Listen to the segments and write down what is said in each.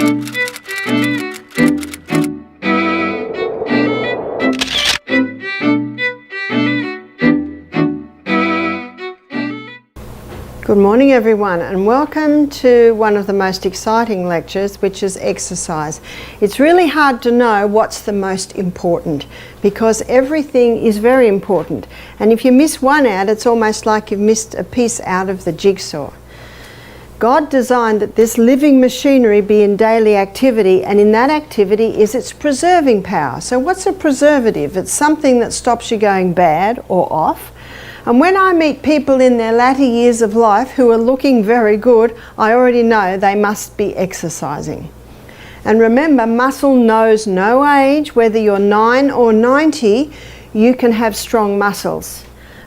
Good morning everyone, and welcome to one of the most exciting lectures, which is exercise. It's really hard to know what's the most important because everything is very important, and if you miss one out, it's almost like you've missed a piece out of the jigsaw. God designed that this living machinery be in daily activity, and in that activity is its preserving power. So what's a preservative? It's something that stops you going bad or off. And when I meet people in their latter years of life who are looking very good, I already know they must be exercising. And remember, muscle knows no age. Whether you're 9 or 90, you can have strong muscles.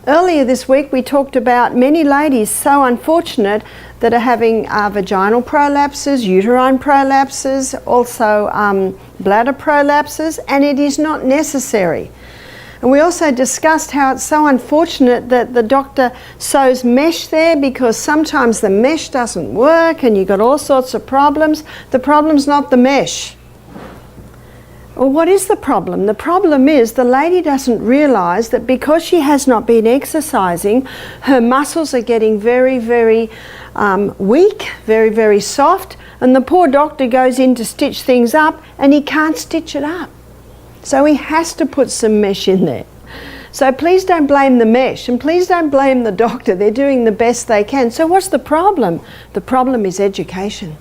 Earlier this week we talked about many ladies so unfortunate that are having vaginal prolapses, uterine prolapses, also bladder prolapses, and it is not necessary. And we also discussed how it's so unfortunate that the doctor sews mesh there because sometimes the mesh doesn't work and you've got all sorts of problems. The problem's not the mesh. Well, what is the problem? The problem is the lady doesn't realise that because she has not been exercising, her muscles are getting very, very weak, very, very soft, and the poor doctor goes in to stitch things up and he can't stitch it up. So he has to put some mesh in there. So please don't blame the mesh, and please don't blame the doctor. They're doing the best they can. So what's the problem? The problem is education.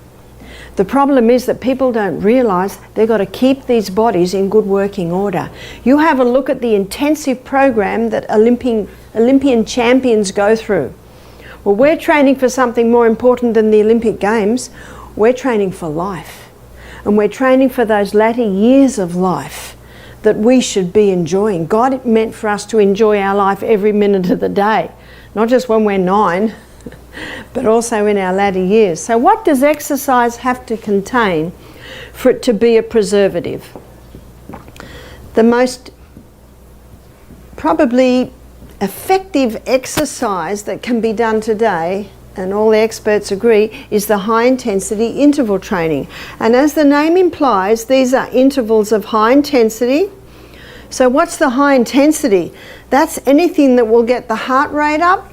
The problem is that people don't realise they've got to keep these bodies in good working order. You have a look at the intensive program that Olympian champions go through. Well, we're training for something more important than the Olympic Games. We're training for life. And we're training for those latter years of life that we should be enjoying. God meant for us to enjoy our life every minute of the day, not just when we're 9, but also in our latter years. So what does exercise have to contain for it to be a preservative? The most probably effective exercise that can be done today, and all the experts agree, is the high intensity interval training. And as the name implies, these are intervals of high intensity. So what's the high intensity? That's anything that will get the heart rate up,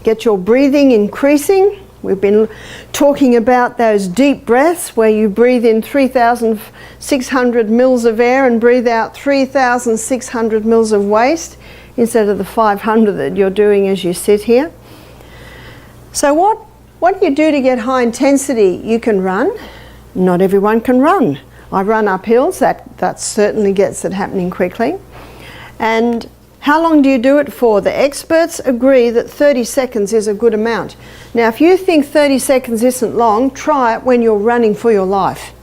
get your breathing increasing. We've been talking about those deep breaths where you breathe in 3,600 mils of air and breathe out 3,600 mils of waste instead of the 500 that you're doing as you sit here. So what do you do to get high intensity? You can run. Not everyone can run. I run up hills, that certainly gets it happening quickly. And how long do you do it for? The experts agree that 30 seconds is a good amount. Now if you think 30 seconds isn't long, try it when you're running for your life.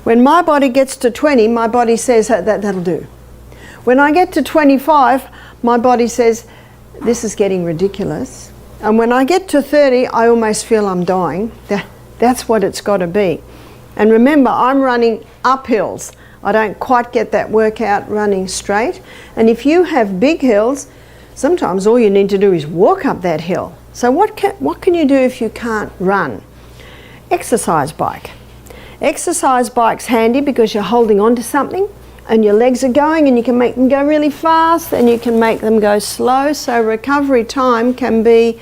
When my body gets to 20, my body says that'll do. When I get to 25, my body says this is getting ridiculous. And when I get to 30, I almost feel I'm dying. That's what it's got to be. And remember, I'm running up hills. I don't quite get that workout running straight. And if you have big hills, sometimes all you need to do is walk up that hill. So what can you do if you can't run? Exercise bike. Exercise bike's handy because you're holding on to something and your legs are going, and you can make them go really fast and you can make them go slow. So recovery time can be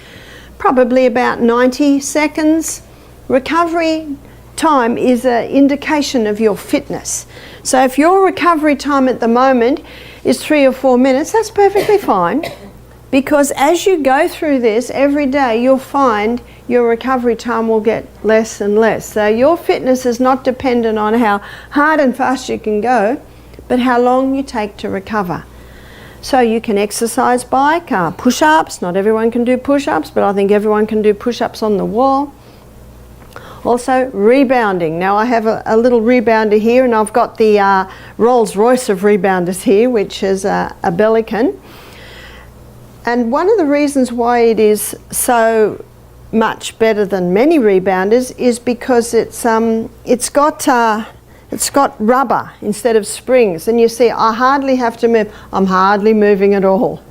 probably about 90 seconds. Recovery time is an indication of your fitness. So if your recovery time at the moment is 3 or 4 minutes, that's perfectly fine, because as you go through this every day, you'll find your recovery time will get less and less. So your fitness is not dependent on how hard and fast you can go, but how long you take to recover. So you can exercise bike, push-ups. Not everyone can do push-ups, but I think everyone can do push-ups on the wall. Also rebounding. Now I have a little rebounder here, and I've got the Rolls Royce of rebounders here, which is a Bellican. And one of the reasons why it is so much better than many rebounders is because it's got rubber instead of springs. And you see, I hardly have to move. I'm hardly moving at all.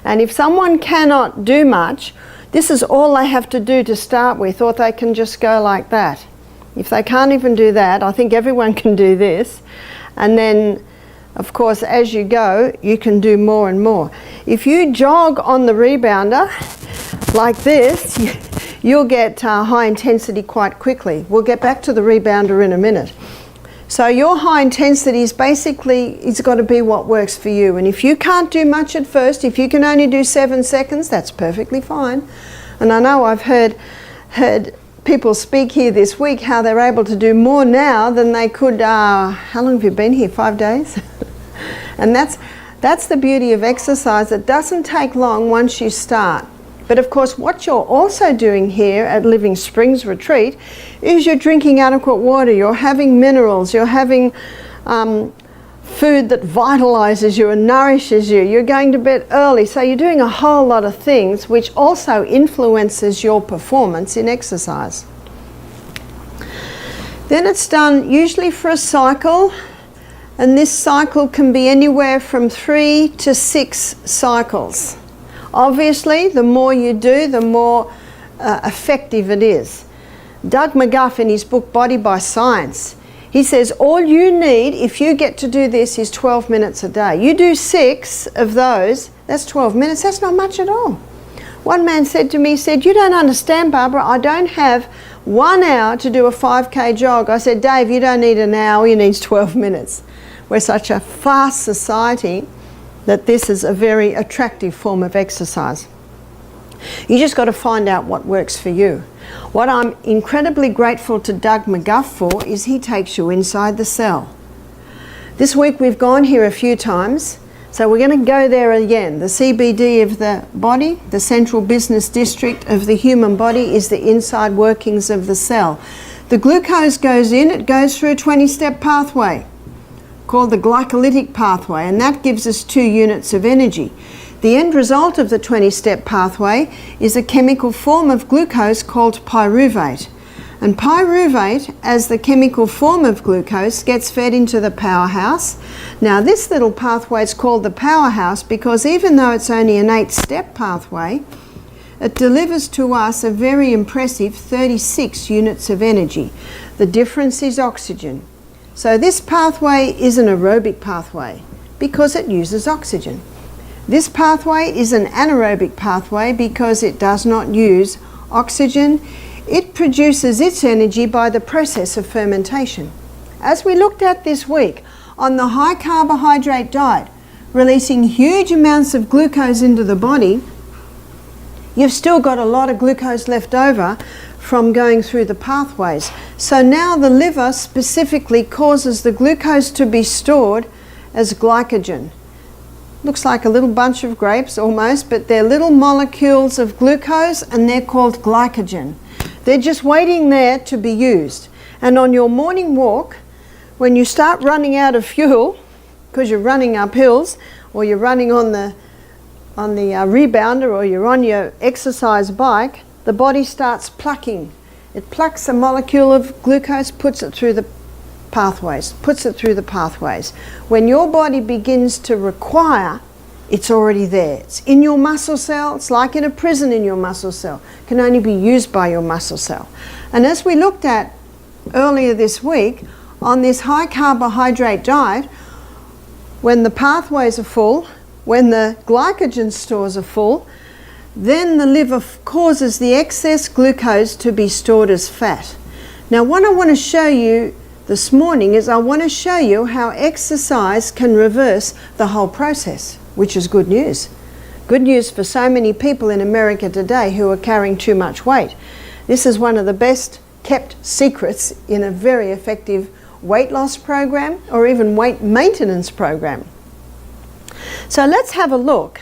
And if someone cannot do much, this is all they have to do to start with, or they can just go like that. If they can't even do that, I think everyone can do this. And then, of course, as you go, you can do more and more. If you jog on the rebounder like this, you'll get high intensity quite quickly. We'll get back to the rebounder in a minute. So your high intensity is basically, it's got to be what works for you. And if you can't do much at first, if you can only do 7 seconds, that's perfectly fine. And I know I've heard people speak here this week how they're able to do more now than they could, how long have you been here, 5 days? And that's the beauty of exercise. It doesn't take long once you start. But of course, what you're also doing here at Living Springs Retreat is you're drinking adequate water, you're having minerals, you're having food that vitalizes you and nourishes you, you're going to bed early, so you're doing a whole lot of things which also influences your performance in exercise. Then it's done usually for a cycle, and this cycle can be anywhere from 3 to 6 cycles. Obviously, the more you do, the more effective it is. Doug McGuff, in his book Body by Science, he says all you need, if you get to do this, is 12 minutes a day. You do 6 of those, that's 12 minutes, that's not much at all. One man said to me, he said, "You don't understand, Barbara, I don't have 1 hour to do a 5k jog." I said, "Dave, you don't need an hour, you need 12 minutes. We're such a fast society that this is a very attractive form of exercise. You just got to find out what works for you. What I'm incredibly grateful to Doug McGuff for is he takes you inside the cell. This week we've gone here a few times, so we're going to go there again. The CBD of the body, the central business district of the human body, is the inside workings of the cell. The glucose goes in, it goes through a 20-step pathway called the glycolytic pathway, and that gives us 2 units of energy. The end result of the 20-step pathway is a chemical form of glucose called pyruvate. And pyruvate, as the chemical form of glucose, gets fed into the powerhouse. Now this little pathway is called the powerhouse because even though it's only an 8-step pathway, it delivers to us a very impressive 36 units of energy. The difference is oxygen. So this pathway is an aerobic pathway because it uses oxygen. This pathway is an anaerobic pathway because it does not use oxygen. It produces its energy by the process of fermentation. As we looked at this week on the high carbohydrate diet, releasing huge amounts of glucose into the body, you've still got a lot of glucose left over from going through the pathways. So now the liver specifically causes the glucose to be stored as glycogen. Looks like a little bunch of grapes almost, but they're little molecules of glucose and they're called glycogen. They're just waiting there to be used. And on your morning walk, when you start running out of fuel, because you're running up hills or you're running on the rebounder or you're on your exercise bike, the body starts plucking. It plucks a molecule of glucose, puts it through the pathways. When your body begins to require, it's already there. It's in your muscle cell. It's like in a prison in your muscle cell. It can only be used by your muscle cell. And as we looked at earlier this week, on this high carbohydrate diet, when the pathways are full, when the glycogen stores are full, then the liver causes the excess glucose to be stored as fat. Now what I want to show you this morning is I want to show you how exercise can reverse the whole process, which is good news. Good news for so many people in America today who are carrying too much weight. This is one of the best kept secrets in a very effective weight loss program or even weight maintenance program. So let's have a look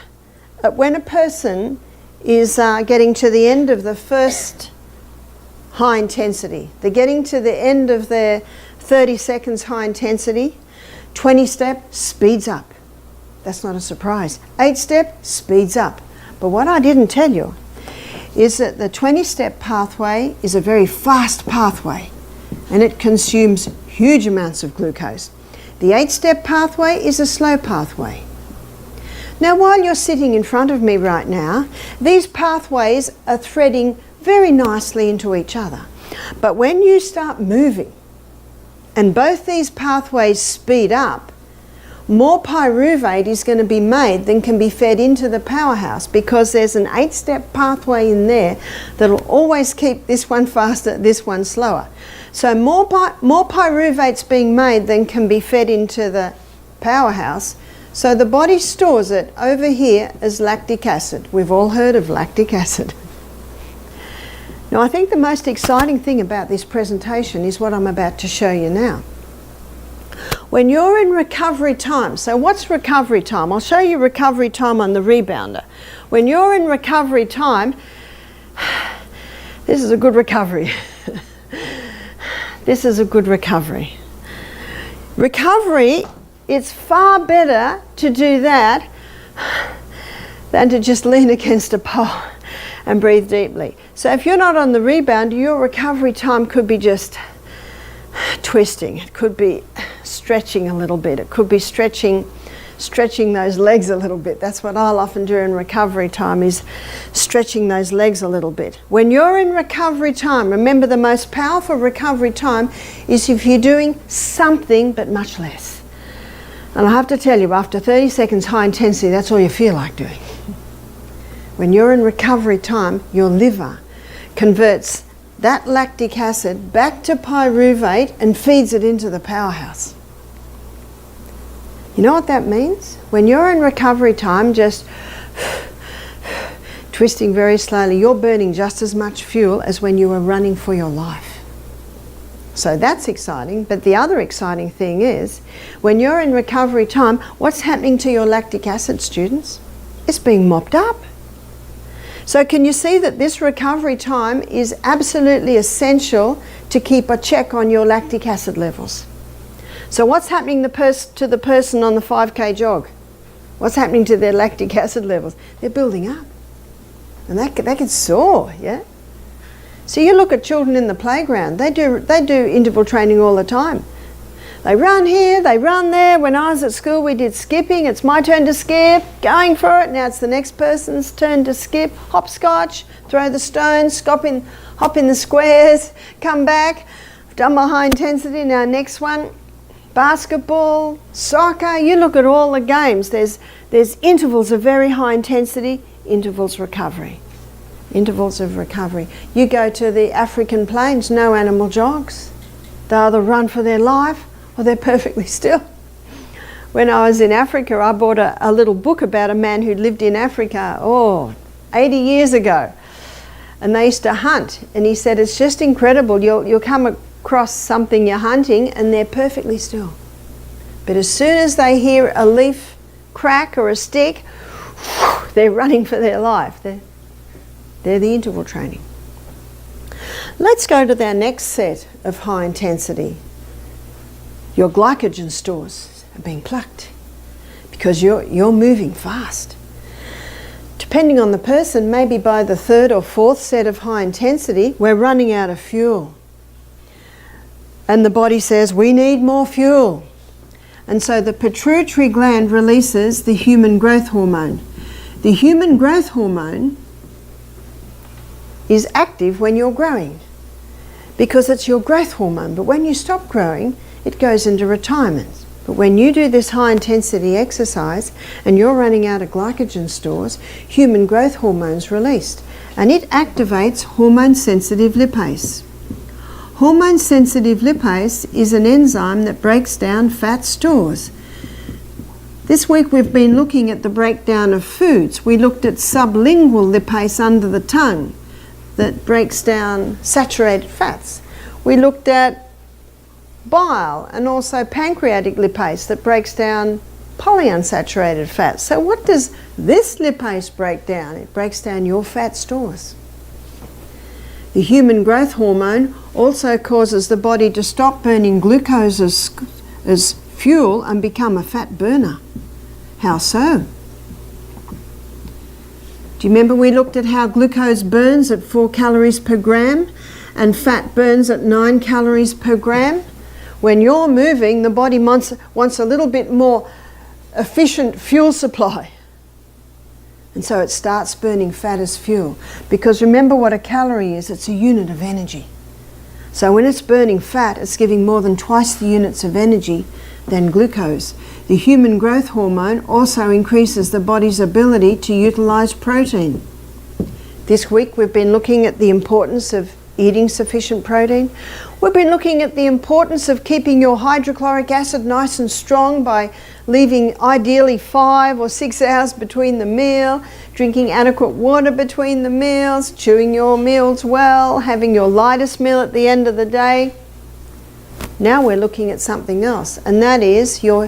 at when a person is getting to the end of the first high intensity. They're getting to the end of their 30 seconds high intensity. 20-step speeds up. That's not a surprise. 8-step speeds up. But what I didn't tell you is that the 20-step pathway is a very fast pathway and it consumes huge amounts of glucose. The 8-step pathway is a slow pathway. Now while you're sitting in front of me right now, these pathways are threading very nicely into each other. But when you start moving and both these pathways speed up, more pyruvate is going to be made than can be fed into the powerhouse, because there's an 8-step pathway in there that'll always keep this one faster, this one slower. So more pyruvate's being made than can be fed into the powerhouse. So the body stores it over here as lactic acid. We've all heard of lactic acid. Now, I think the most exciting thing about this presentation is what I'm about to show you now. When you're in recovery time, so what's recovery time? I'll show you recovery time on the rebounder. When you're in recovery time, this is a good recovery. This is a good recovery. Recovery, it's far better to do that than to just lean against a pole and breathe deeply. So if you're not on the rebound, your recovery time could be just twisting. It could be stretching a little bit. It could be stretching those legs a little bit. That's what I'll often do in recovery time, is stretching those legs a little bit. When you're in recovery time, remember, the most powerful recovery time is if you're doing something but much less. And I have to tell you, after 30 seconds high intensity, that's all you feel like doing. When you're in recovery time, your liver converts that lactic acid back to pyruvate and feeds it into the powerhouse. You know what that means? When you're in recovery time, just twisting very slowly, you're burning just as much fuel as when you were running for your life. So that's exciting. But the other exciting thing is, when you're in recovery time, what's happening to your lactic acid, students? It's being mopped up. So can you see that this recovery time is absolutely essential to keep a check on your lactic acid levels? So what's happening to the person on the 5K jog? What's happening to their lactic acid levels? They're building up. And they can soar, yeah? So you look at children in the playground, they do interval training all the time. They run here, they run there. When I was at school, we did skipping. It's my turn to skip, going for it. Now it's the next person's turn to skip. Hopscotch, throw the stones, hop in the squares, come back. I've done my high intensity. Now next one, basketball, soccer. You look at all the games. There's intervals of very high intensity, intervals recovery. Intervals of recovery. You go to the African plains, no animal jogs. They either run for their life or they're perfectly still. When I was in Africa, I bought a little book about a man who'd lived in Africa, 80 years ago. And they used to hunt. And he said, it's just incredible. You'll come across something you're hunting and they're perfectly still. But as soon as they hear a leaf crack or a stick, they're running for their life. They're the interval training. Let's go to our next set of high intensity. Your glycogen stores are being plucked because you're moving fast. Depending on the person, maybe by the 3rd or 4th set of high intensity, we're running out of fuel. And the body says, we need more fuel. And so the pituitary gland releases the human growth hormone. The human growth hormone is active when you're growing because it's your growth hormone. But when you stop growing, it goes into retirement. But when you do this high intensity exercise and you're running out of glycogen stores, human growth hormone's released and it activates hormone sensitive lipase. Hormone sensitive lipase is an enzyme that breaks down fat stores. This week we've been looking at the breakdown of foods. We looked at sublingual lipase under the tongue that breaks down saturated fats. We looked at bile and also pancreatic lipase that breaks down polyunsaturated fats. So what does this lipase break down? It breaks down your fat stores. The human growth hormone also causes the body to stop burning glucose as fuel and become a fat burner. How so? Do you remember we looked at how glucose burns at 4 calories per gram and fat burns at 9 calories per gram? When you're moving, the body wants a little bit more efficient fuel supply. And so it starts burning fat as fuel. Because remember what a calorie is, it's a unit of energy. So when it's burning fat, it's giving more than twice the units of energy than glucose. The human growth hormone also increases the body's ability to utilize protein. This week we've been looking at the importance of eating sufficient protein. We've been looking at the importance of keeping your hydrochloric acid nice and strong by leaving ideally 5 or 6 hours between the meal, drinking adequate water between the meals, chewing your meals well, having your lightest meal at the end of the day. Now we're looking at something else, and that is your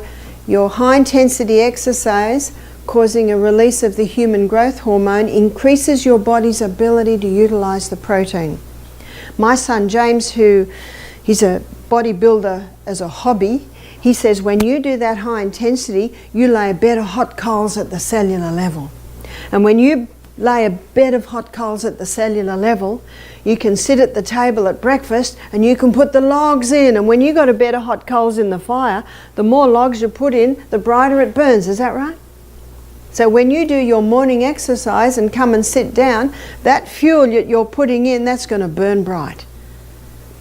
high intensity exercise causing a release of the human growth hormone increases your body's ability to utilize the protein. My son James, he's a bodybuilder as a hobby, he says when you do that high intensity, you lay a bed of hot coals at the cellular level. And when you lay a bed of hot coals at the cellular level, you can sit at the table at breakfast and you can put the logs in. And when you got a bed of hot coals in the fire, the more logs you put in, the brighter it burns. Is that right? So when you do your morning exercise and come and sit down, that fuel that you're putting in, that's going to burn bright.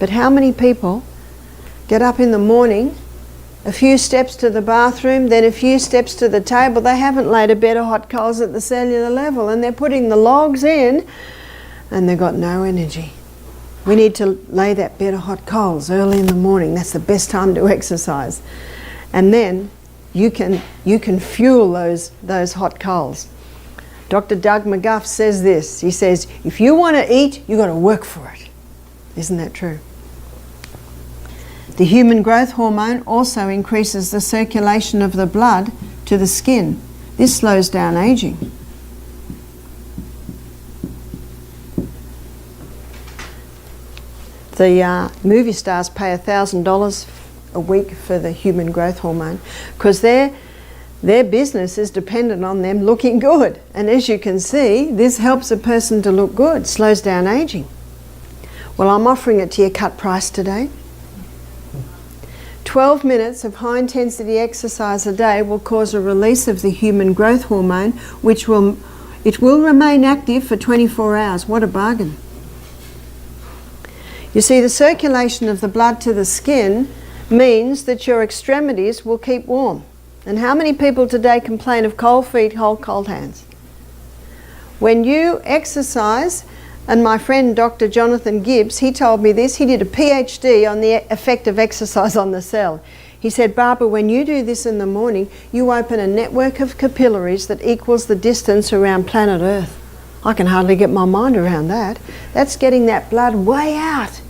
But how many people get up in the morning, a few steps to the bathroom, then a few steps to the table? They haven't laid a bed of hot coals at the cellular level, and they're putting the logs in and they've got no energy. We need to lay that bed of hot coals early in the morning. That's the best time to exercise. And then you can fuel those hot coals. Dr. Doug McGuff says this. He says, if you want to eat, you've got to work for it. Isn't that true? The human growth hormone also increases the circulation of the blood to the skin. This slows down aging. The movie stars pay $1,000 a week for the human growth hormone because their business is dependent on them looking good. And as you can see, this helps a person to look good, slows down aging. Well, I'm offering it to you cut price today. 12 minutes of high intensity exercise a day will cause a release of the human growth hormone, which will remain active for 24 hours. What a bargain. You see, the circulation of the blood to the skin means that your extremities will keep warm. And how many people today complain of cold feet, cold hands? When you exercise, and my friend Dr. Jonathan Gibbs, he told me this, he did a PhD on the effect of exercise on the cell. He said, Barbara, when you do this in the morning, you open a network of capillaries that equals the distance around planet Earth. I can hardly get my mind around that. That's getting that blood way out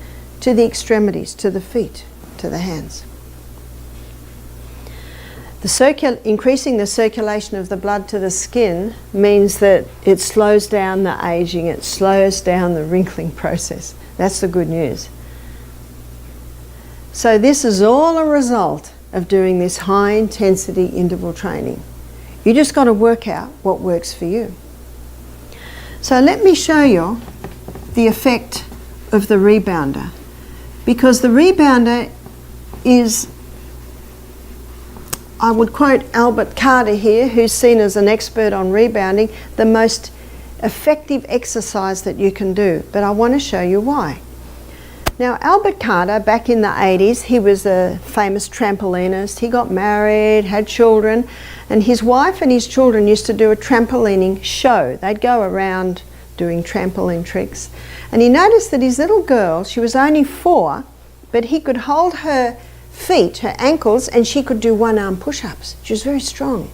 to the extremities, to the feet, to the hands. Increasing the circulation of the blood to the skin means that it slows down the aging, it slows down the wrinkling process. That's the good news. So this is all a result of doing this high intensity interval training. You just got to work out what works for you. So let me show you the effect of the rebounder, because the rebounder is, I would quote Albert Carter here, who's seen as an expert on rebounding, the most effective exercise that you can do. But I want to show you why. Now, Albert Carter, back in the 80s, he was a famous trampolinist. He got married, had children, and his wife and his children used to do a trampolining show. They'd go around doing trampoline tricks. And he noticed that his little girl, she was only 4, but he could hold her feet, her ankles, and she could do one-arm push-ups. She was very strong.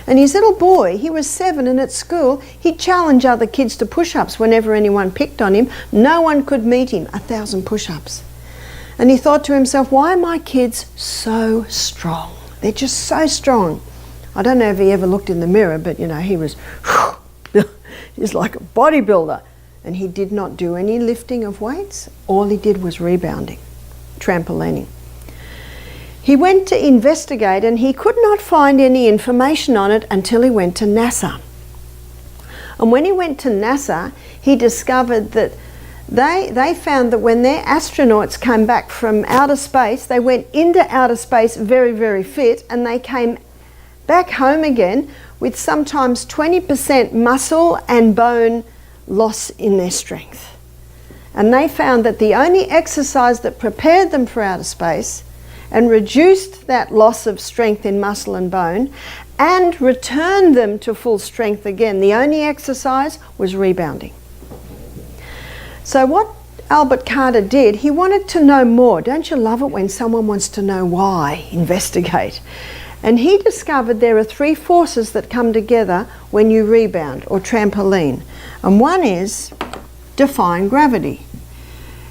And his little boy, he was 7, and at school he'd challenge other kids to push-ups whenever anyone picked on him. No one could meet him, 1,000 push-ups. And he thought to himself, why are my kids so strong? They're just so strong. I don't know if he ever looked in the mirror, but you know, he was he's like a bodybuilder. And he did not do any lifting of weights. All he did was rebounding, trampolining. He went to investigate and he could not find any information on it until he went to NASA. And when he went to NASA, he discovered that they found that when their astronauts came back from outer space, they went into outer space very, very fit, and they came back home again with sometimes 20% muscle and bone loss in their strength. And they found that the only exercise that prepared them for outer space and reduced that loss of strength in muscle and bone and returned them to full strength again, the only exercise was rebounding. So what Albert Carter did, he wanted to know more. Don't you love it when someone wants to know why? Investigate. And he discovered there are 3 forces that come together when you rebound or trampoline. And one is defying gravity.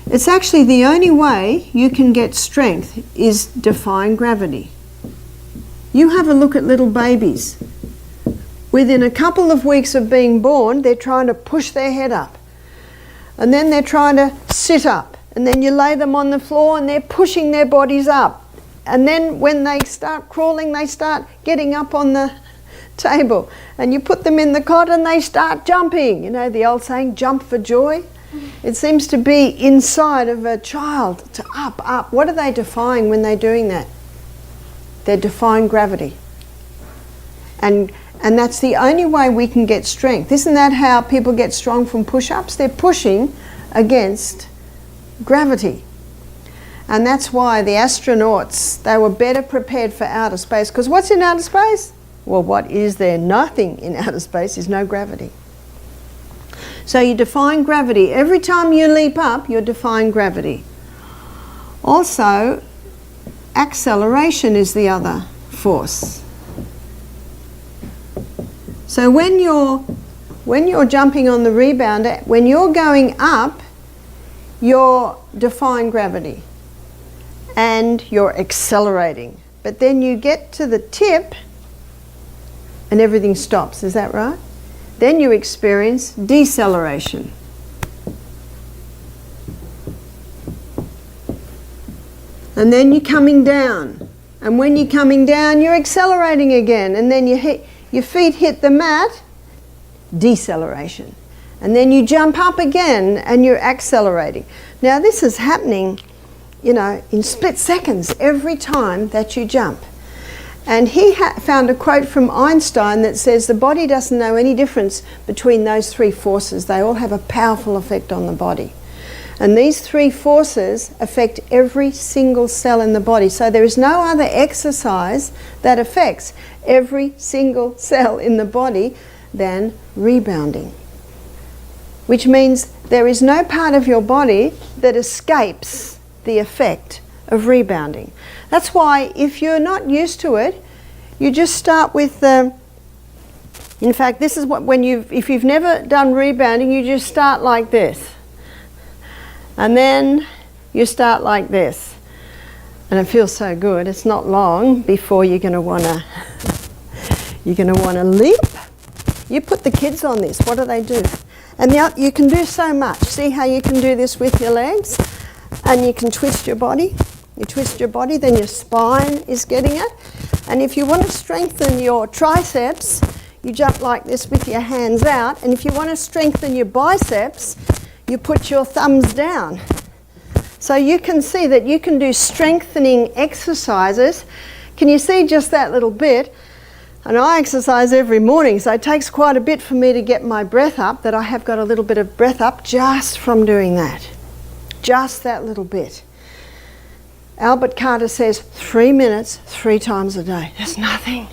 It's actually the only way you can get strength is defying gravity. You have a look at little babies. Within a couple of weeks of being born, they're trying to push their head up. And then they're trying to sit up. And then you lay them on the floor and they're pushing their bodies up. And then when they start crawling, they start getting up on the table. And you put them in the cot and they start jumping. You know the old saying, jump for joy? It seems to be inside of a child to up, up. What are they defying when they're doing that? They're defying gravity. And that's the only way we can get strength. Isn't that how people get strong from push-ups? They're pushing against gravity. And that's why the astronauts, they were better prepared for outer space. Because what's in outer space? Well, what is there? Nothing in outer space is no gravity. So you're defying gravity. Every time you leap up, you're defying gravity. Also, acceleration is the other force. So when you're jumping on the rebounder, when you're going up, you're defying gravity and you're accelerating. But then you get to the tip and everything stops. Is that right? Then you experience deceleration. And then you're coming down. And when you're coming down, you're accelerating again. And then your feet hit the mat, deceleration. And then you jump up again and you're accelerating. Now this is happening, in split seconds every time that you jump. And he found a quote from Einstein that says the body doesn't know any difference between those 3 forces. They all have a powerful effect on the body. And these 3 forces affect every single cell in the body. So there is no other exercise that affects every single cell in the body than rebounding. Which means there is no part of your body that escapes the effect of rebounding. That's why if you're not used to it, you just start with in fact, this is what if you've never done rebounding, you just start like this. And then you start like this. And it feels so good. It's not long before you're going to want to leap. You put the kids on this. What do? And now you can do so much. See how you can do this with your legs? And you can twist your body. You twist your body, then your spine is getting it. And if you want to strengthen your triceps, you jump like this with your hands out. And if you want to strengthen your biceps, you put your thumbs down. So you can see that you can do strengthening exercises. Can you see just that little bit? And I exercise every morning, so it takes quite a bit for me to get my breath up, that I have got a little bit of breath up just from doing that. Just that little bit. Albert Carter says 3 minutes, 3 times a day. That's nothing.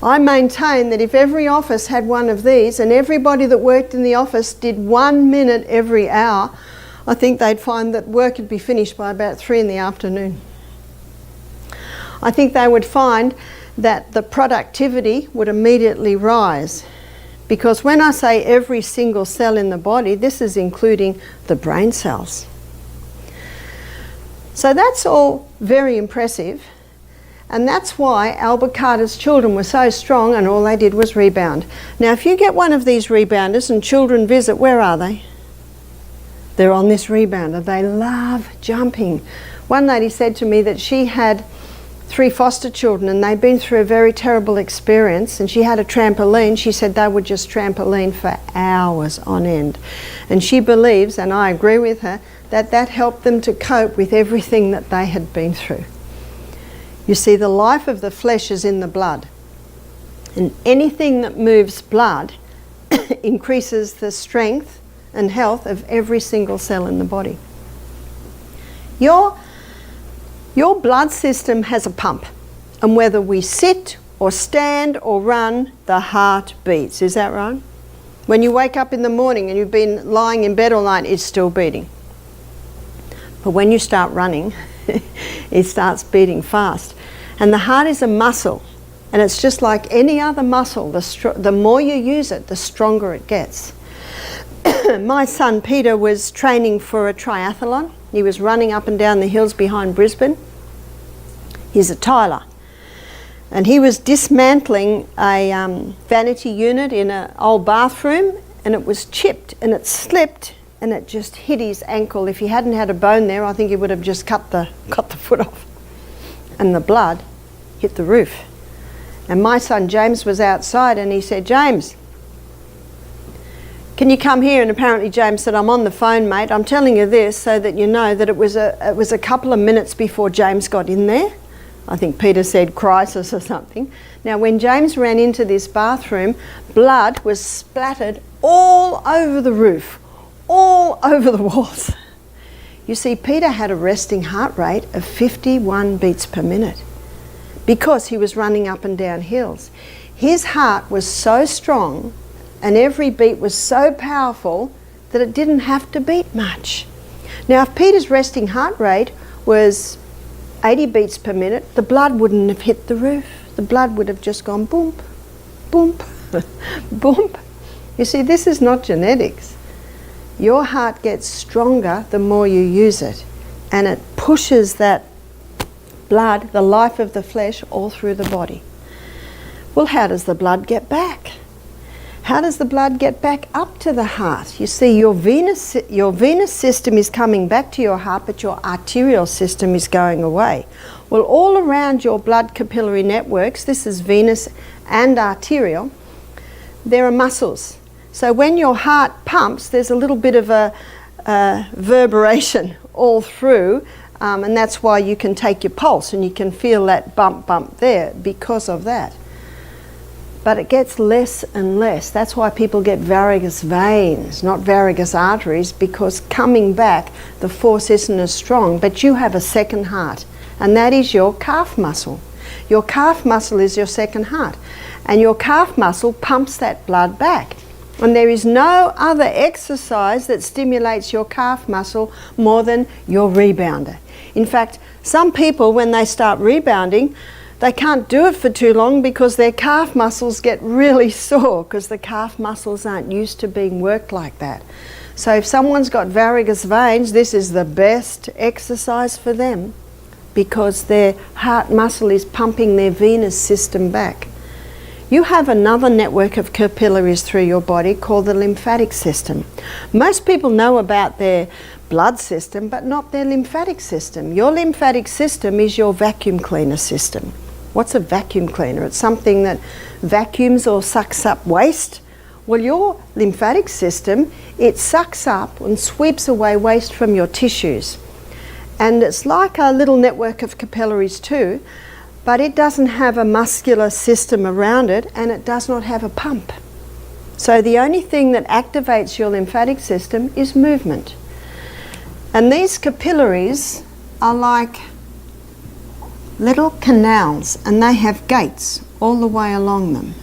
I maintain that if every office had one of these and everybody that worked in the office did 1 minute every hour, I think they'd find that work would be finished by about 3 in the afternoon. I think they would find that the productivity would immediately rise. Because when I say every single cell in the body, this is including the brain cells. So that's all very impressive. And that's why Albert Carter's children were so strong and all they did was rebound. Now if you get one of these rebounders and children visit, where are they? They're on this rebounder. They love jumping. One lady said to me that she had 3 foster children and they'd been through a very terrible experience, and she had a trampoline. She said they would just trampoline for hours on end. And she believes, and I agree with her, that helped them to cope with everything that they had been through. You see, the life of the flesh is in the blood. And anything that moves blood increases the strength and health of every single cell in the body. Your blood system has a pump, and whether we sit or stand or run, the heart beats. Is that right? When you wake up in the morning and you've been lying in bed all night, it's still beating. But when you start running, it starts beating fast. And the heart is a muscle, and it's just like any other muscle. The more you use it, the stronger it gets. My son Peter was training for a triathlon. He was running up and down the hills behind Brisbane. He's a tiler. And he was dismantling a vanity unit in an old bathroom, and it was chipped and it slipped and it just hit his ankle. If he hadn't had a bone there, I think he would have just cut the foot off. And the blood hit the roof. And my son James was outside, and he said, "James, can you come here?" And apparently James said, "I'm on the phone, mate. I'm telling you this so that you know that it was a couple of minutes before James got in there." I think Peter said crisis or something. Now when James ran into this bathroom, blood was splattered all over the roof, all over the walls. You see, Peter had a resting heart rate of 51 beats per minute because he was running up and down hills. His heart was so strong and every beat was so powerful that it didn't have to beat much. Now if Peter's resting heart rate was 80 beats per minute, the blood wouldn't have hit the roof. The blood would have just gone boom, boom, boom. You see, this is not genetics. Your heart gets stronger the more you use it, and it pushes that blood, the life of the flesh, all through the body. Well, how does the blood get back? How does the blood get back up to the heart? You see, your venous system is coming back to your heart, but your arterial system is going away. Well, all around your blood capillary networks, this is venous and arterial, there are muscles. So when your heart pumps, there's a little bit of a reverberation all through, and that's why you can take your pulse and you can feel that bump there because of that. But it gets less and less. That's why people get varicose veins, not varicose arteries, because coming back, the force isn't as strong. But you have a second heart, and that is your calf muscle. Your calf muscle is your second heart, and your calf muscle pumps that blood back. And there is no other exercise that stimulates your calf muscle more than your rebounder. In fact, some people, when they start rebounding, they can't do it for too long because their calf muscles get really sore because the calf muscles aren't used to being worked like that. So if someone's got varicose veins, this is the best exercise for them because their heart muscle is pumping their venous system back. You have another network of capillaries through your body called the lymphatic system. Most people know about their blood system, but not their lymphatic system. Your lymphatic system is your vacuum cleaner system. What's a vacuum cleaner? It's something that vacuums or sucks up waste. Well, your lymphatic system, it sucks up and sweeps away waste from your tissues. And it's like a little network of capillaries too, but it doesn't have a muscular system around it, and it does not have a pump. So the only thing that activates your lymphatic system is movement. And these capillaries are like little canals, and they have gates all the way along them.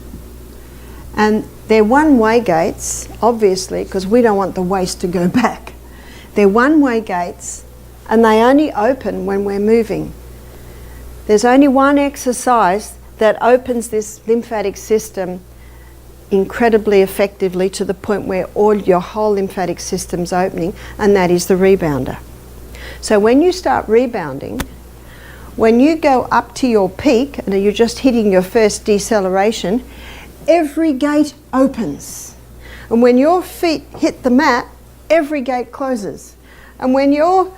And they're one-way gates, obviously, because we don't want the waste to go back. They're one-way gates, and they only open when we're moving. There's only one exercise that opens this lymphatic system incredibly effectively to the point where all your whole lymphatic system's opening, and that is the rebounder. So when you start rebounding, when you go up to your peak and you're just hitting your first deceleration, every gate opens. And when your feet hit the mat, every gate closes. And when you're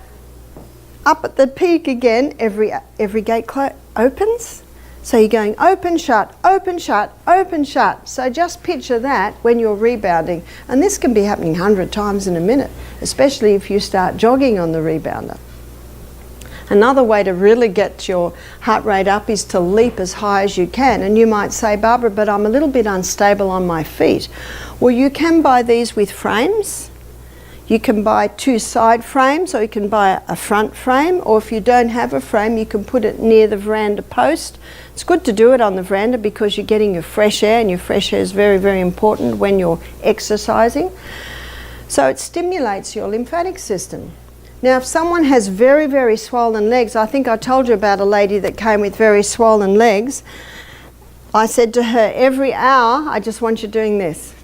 up at the peak again, every gate opens. So you're going open, shut, open, shut, open, shut. So just picture that when you're rebounding. And this can be happening 100 times in a minute, especially if you start jogging on the rebounder. Another way to really get your heart rate up is to leap as high as you can. And you might say, Barbara, but I'm a little bit unstable on my feet. Well, you can buy these with frames, You can buy 2 side frames, or you can buy a front frame, or if you don't have a frame, you can put it near the veranda post. It's good to do it on the veranda because you're getting your fresh air, and your fresh air is very, very important when you're exercising. So it stimulates your lymphatic system. Now, if someone has very, very swollen legs, I think I told you about a lady that came with very swollen legs. I said to her, every hour, I just want you doing this.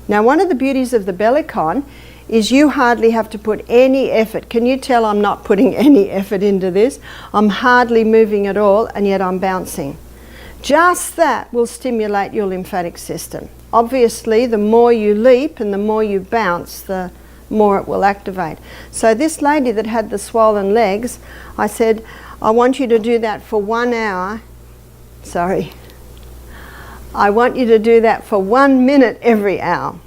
Now, one of the beauties of the Bellicon is you hardly have to put any effort. Can you tell I'm not putting any effort into this? I'm hardly moving at all, and yet I'm bouncing. Just that will stimulate your lymphatic system. Obviously, the more you leap and the more you bounce, the more it will activate. So this lady that had the swollen legs, I said, I want you to do that for 1 hour. Sorry. I want you to do that for 1 minute every hour.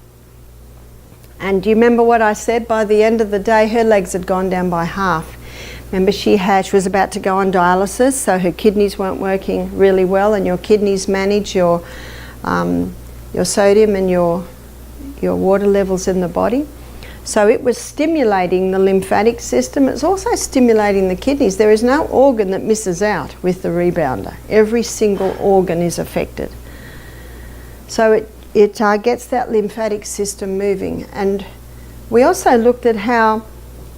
And do you remember what I said? By the end of the day, her legs had gone down by half. Remember, she was about to go on dialysis, so her kidneys weren't working really well, and your kidneys manage your sodium and your water levels in the body. So it was stimulating the lymphatic system. It's also stimulating the kidneys. There is no organ that misses out with the rebounder. Every single organ is affected. So it gets that lymphatic system moving. And we also looked at how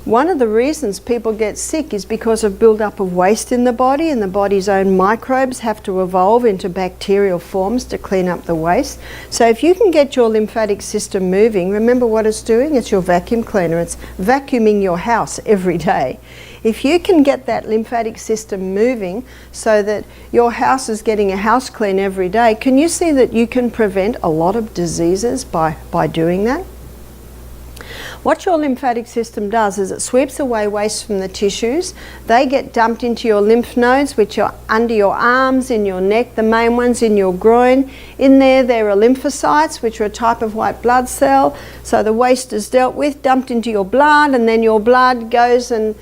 one of the reasons people get sick is because of build-up of waste in the body, and the body's own microbes have to evolve into bacterial forms to clean up the waste. So if you can get your lymphatic system moving, remember what it's doing? It's your vacuum cleaner. It's vacuuming your house every day. If you can get that lymphatic system moving so that your house is getting a house clean every day, can you see that you can prevent a lot of diseases by doing that? What your lymphatic system does is it sweeps away waste from the tissues. They get dumped into your lymph nodes, which are under your arms, in your neck, the main ones in your groin. In there are lymphocytes, which are a type of white blood cell. So the waste is dealt with, dumped into your blood, and then your blood goes and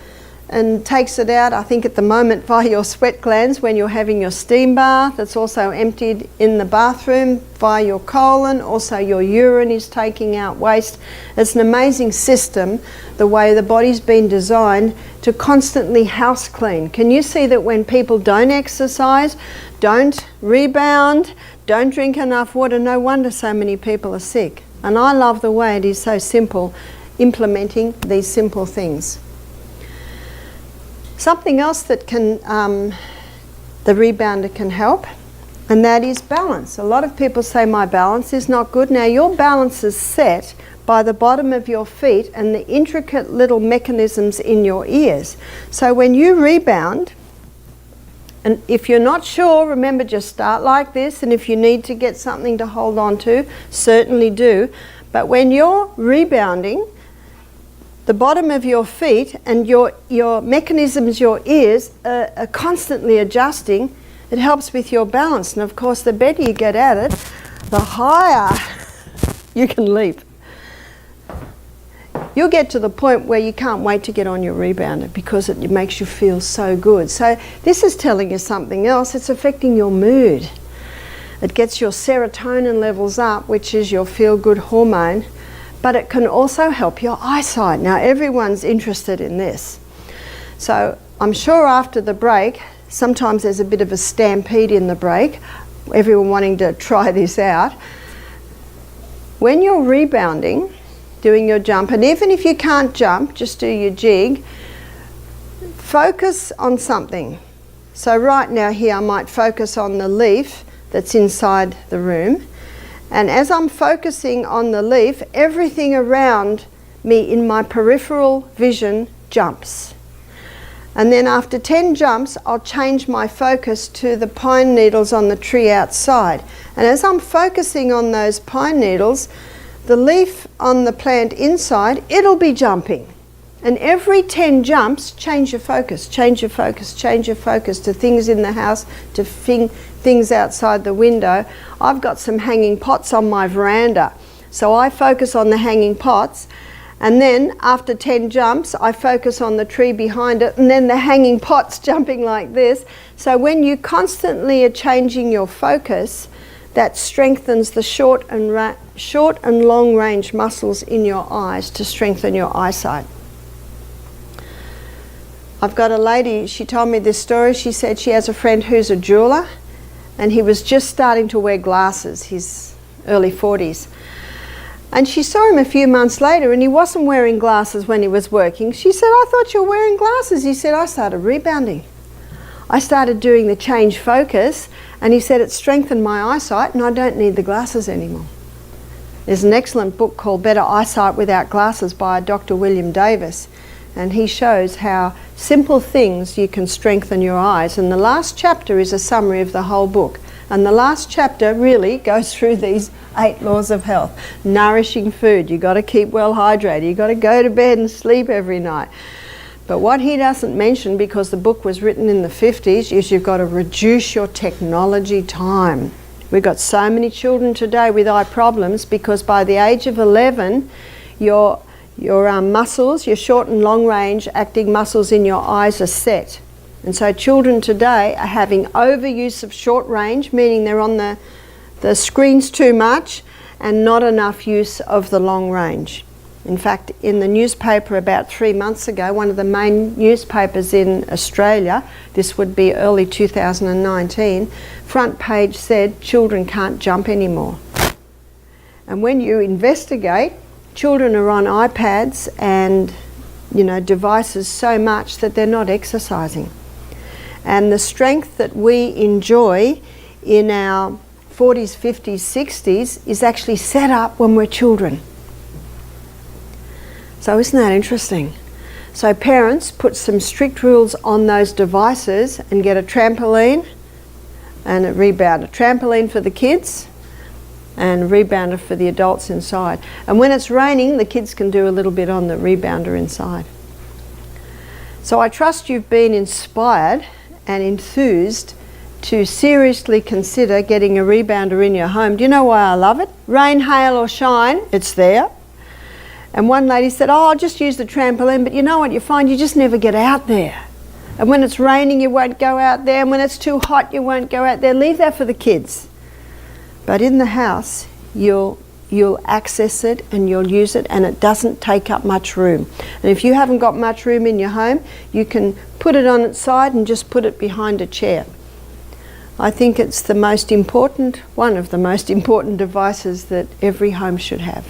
takes it out, I think at the moment, via your sweat glands when you're having your steam bath. It's also emptied in the bathroom via your colon. Also your urine is taking out waste. It's an amazing system, the way the body's been designed to constantly house clean. Can you see that when people don't exercise, don't rebound, don't drink enough water, no wonder so many people are sick. And I love the way it is so simple, implementing these simple things. Something else that the rebounder can help, and that is balance. A lot of people say my balance is not good. Now your balance is set by the bottom of your feet and the intricate little mechanisms in your ears. So when you rebound, and if you're not sure, remember, just start like this, and if you need to get something to hold on to, certainly do. But when you're rebounding, the bottom of your feet and your mechanisms, your ears, are constantly adjusting. It helps with your balance. And of course, the better you get at it, the higher you can leap. You'll get to the point where you can't wait to get on your rebounder because it makes you feel so good. So this is telling you something else. It's affecting your mood. It gets your serotonin levels up, which is your feel-good hormone. But it can also help your eyesight. Now everyone's interested in this. So I'm sure after the break, sometimes there's a bit of a stampede in the break, everyone wanting to try this out. When you're rebounding, doing your jump, and even if you can't jump, just do your jig, focus on something. So right now here I might focus on the leaf that's inside the room. And as I'm focusing on the leaf, everything around me in my peripheral vision jumps. And then after 10 jumps, I'll change my focus to the pine needles on the tree outside. And as I'm focusing on those pine needles, the leaf on the plant inside, it'll be jumping. And every 10 jumps, change your focus, change your focus, change your focus to things in the house, to things outside the window. I've got some hanging pots on my veranda. So I focus on the hanging pots, and then after 10 jumps, I focus on the tree behind it, and then the hanging pots jumping like this. So when you constantly are changing your focus, that strengthens the short and long range muscles in your eyes to strengthen your eyesight. I've got a lady, she told me this story. She said she has a friend who's a jeweler, and he was just starting to wear glasses, his early 40s. And she saw him a few months later, and he wasn't wearing glasses when he was working. She said, "I thought you were wearing glasses." He said, "I started rebounding. I started doing the change focus," and he said, "it strengthened my eyesight and I don't need the glasses anymore." There's an excellent book called Better Eyesight Without Glasses by Dr. William Davis, and he shows how simple things you can strengthen your eyes. And the last chapter is a summary of the whole book. And the last chapter really goes through these 8 laws of health. Nourishing food, you've got to keep well hydrated, you've got to go to bed and sleep every night. But what he doesn't mention, because the book was written in the 50s, is you've got to reduce your technology time. We've got so many children today with eye problems because by the age of 11, your muscles, your short and long range acting muscles in your eyes are set. And so children today are having overuse of short range, meaning they're on the screens too much, and not enough use of the long range. In fact, in the newspaper about 3 months ago, one of the main newspapers in Australia, this would be early 2019, front page said children can't jump anymore. And when you investigate, children are on iPads and devices so much that they're not exercising. And the strength that we enjoy in our 40s, 50s, 60s is actually set up when we're children. So isn't that interesting? So parents, put some strict rules on those devices and get a trampoline and a rebounder. Trampoline for the kids and a rebounder for the adults inside. And when it's raining, the kids can do a little bit on the rebounder inside. So I trust you've been inspired and enthused to seriously consider getting a rebounder in your home. Do you know why I love it? Rain, hail or shine, it's there. And one lady said, "Oh, I'll just use the trampoline," but you know what you find? You just never get out there. And when it's raining, you won't go out there. And when it's too hot, you won't go out there. Leave that for the kids. But in the house, you'll access it and you'll use it, and it doesn't take up much room. And if you haven't got much room in your home, you can put it on its side and just put it behind a chair. I think it's one of the most important devices that every home should have.